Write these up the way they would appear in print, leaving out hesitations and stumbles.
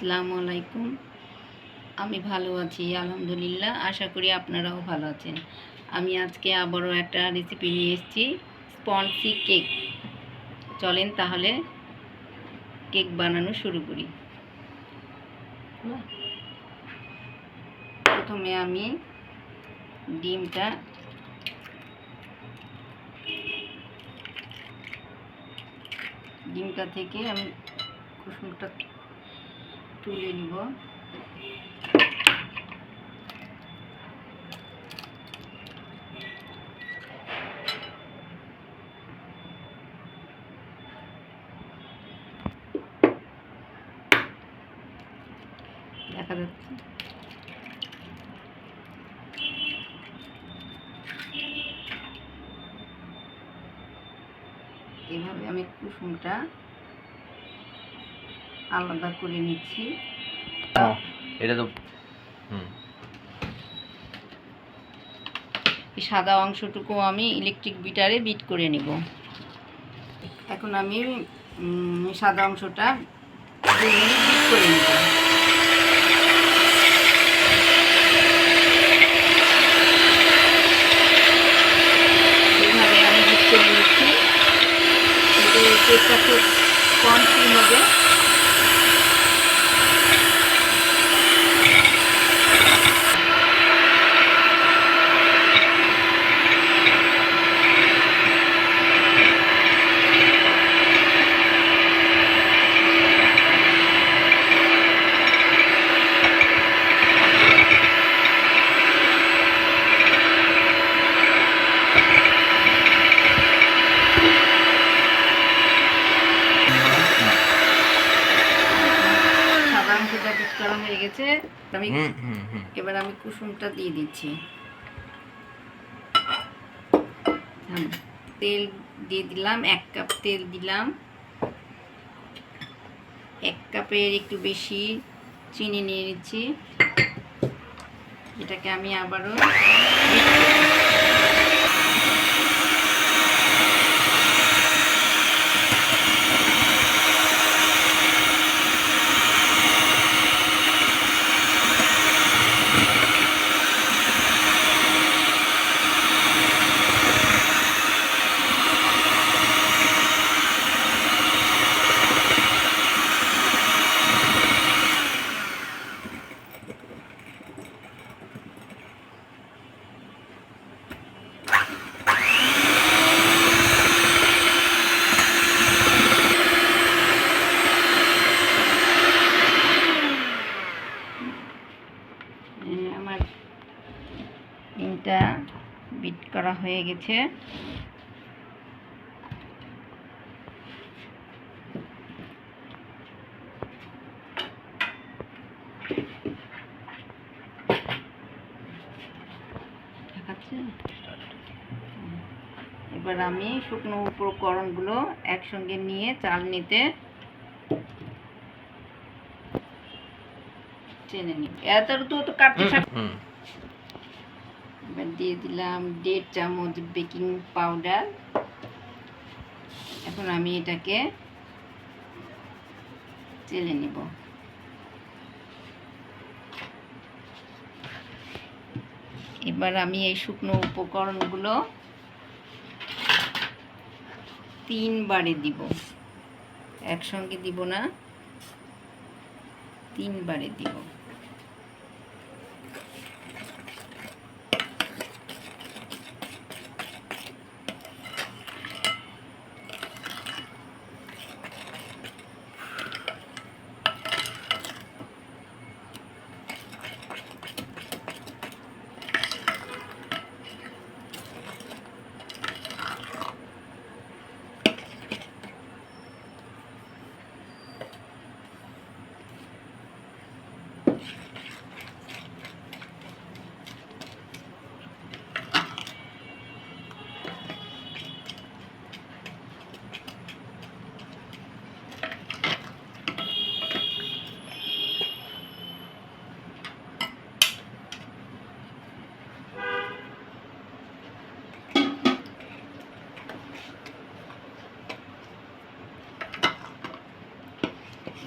আসসালামু আলাইকুম। আমি ভালো আছি আলহামদুলিল্লাহ। আশা করি আপনারাও ভালো আছেন। আমি আজকে আবারও একটা রেসিপি নিয়ে এসেছি, স্পঞ্জি কেক। চলেন তাহলে কেক বানানো শুরু করি। প্রথমে আমি ডিমটা থেকে আমি কুসুমটা তুলে নিব। দেখা যাচ্ছে এভাবে আমি কুসুমটা আলাদা করে নিচ্ছি। এটা তো সাদা অংশটুকু আমি ইলেকট্রিক বিটারে বিট করে নেব। এখন আমি সাদা অংশটা 2 মিনিট বিট করে নেব। এইভাবে আমি বিট করে নিচ্ছি। কেকটা খুব কম কি হবে। বিট করা হয়ে গেছে। এবার আমি কুসুমটা দিয়ে দিচ্ছি। তেল দিয়ে দিলাম, 1 কাপ তেল দিলাম। 1 কাপের একটু বেশি চিনি নিয়ে নিচ্ছি। এটাকে আমি আবারও আমার ডিমটা বিট করা হয়ে গেছে। এবার আমি শুকনো উপকরণগুলো একসঙ্গে নিয়ে চালনিতে চেনে নিই। এত তো কাটতে থাক। এবার দিয়ে দিলাম 1.5 চামচ বেকিং পাউডার। এখন আমি এটাকে চেলে নিব। এবার আমি এই শুকনো উপকরণগুলো 3 বারে দিব, একসঙ্গে দিব না, 3 বারে দিব।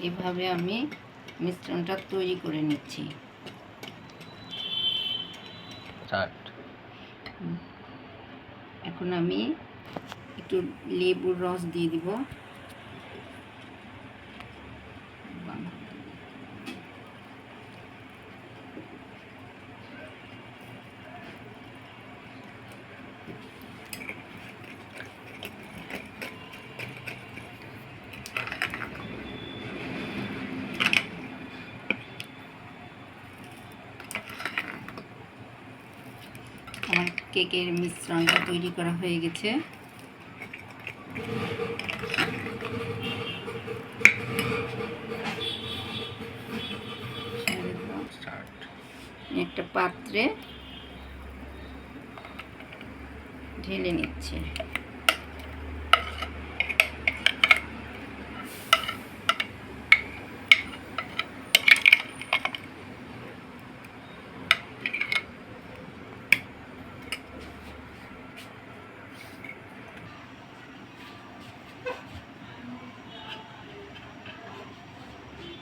এভাবে আমি মিশ্রণটা তৈরি করে নিচ্ছি। এখন আমি একটু লেবুর রস দিয়ে দিব। আমার কেকের মিশ্রণটা তৈরি করা হয়ে গেছে। একটা পাত্রে ঢেলে নিচ্ছি।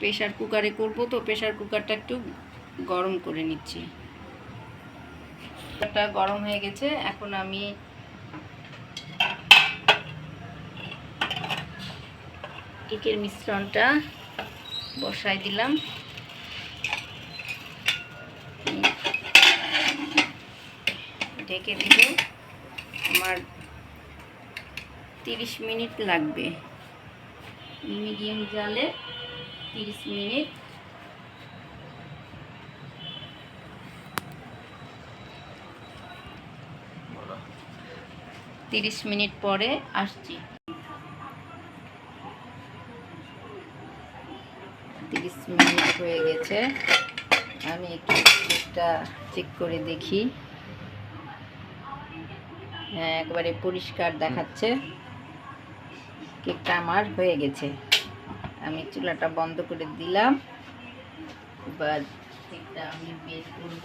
প্রেসার কুকারে করব, তো প্রেসার কুকারটা একটু গরম করে নিচ্ছি। কুকারটা গরম হয়ে গেছে। এখন আমি কেকের মিশ্রণটা বসাই দিলাম। ঢেকে দিব। আমার 30 মিনিট লাগবে, মিডিয়াম জালে 30 মিনিট। তিরিশ মিনিট পরে আসছি। 30 মিনিট হয়ে গেছে। আমি একটু কেকটা চেক করে দেখি। হ্যাঁ, একবারে পরিষ্কার দেখাচ্ছে। কেকটা আমার হয়ে গেছে। আমি চুলাটা বন্ধ করে দিলাম। এবার কেকটা আমি বের করব।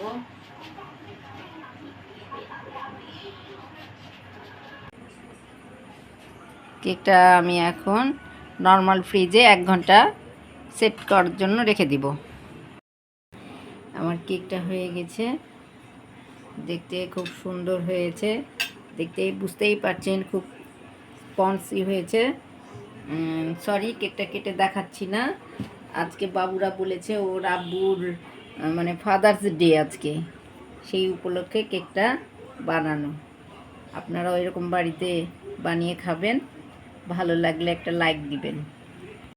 কেকটা আমি এখন নর্মাল ফ্রিজে 1 ঘন্টা সেট করার জন্য রেখে দিব। আমার কেকটা হয়ে গেছে। দেখতে খুব সুন্দর হয়েছে। বুঝতেই পারছেন খুব স্পঞ্জি হয়েছে। সরি, কেকটা কেটে দেখাচ্ছি না। আজকে বাবুরা বলেছে ওর আব্বুর মানে ফাদার্স ডে আজকে, সেই উপলক্ষে কেকটা বানানো। আপনারাও এরকম বাড়িতে বানিয়ে খাবেন। ভালো লাগলে একটা লাইক দিবেন।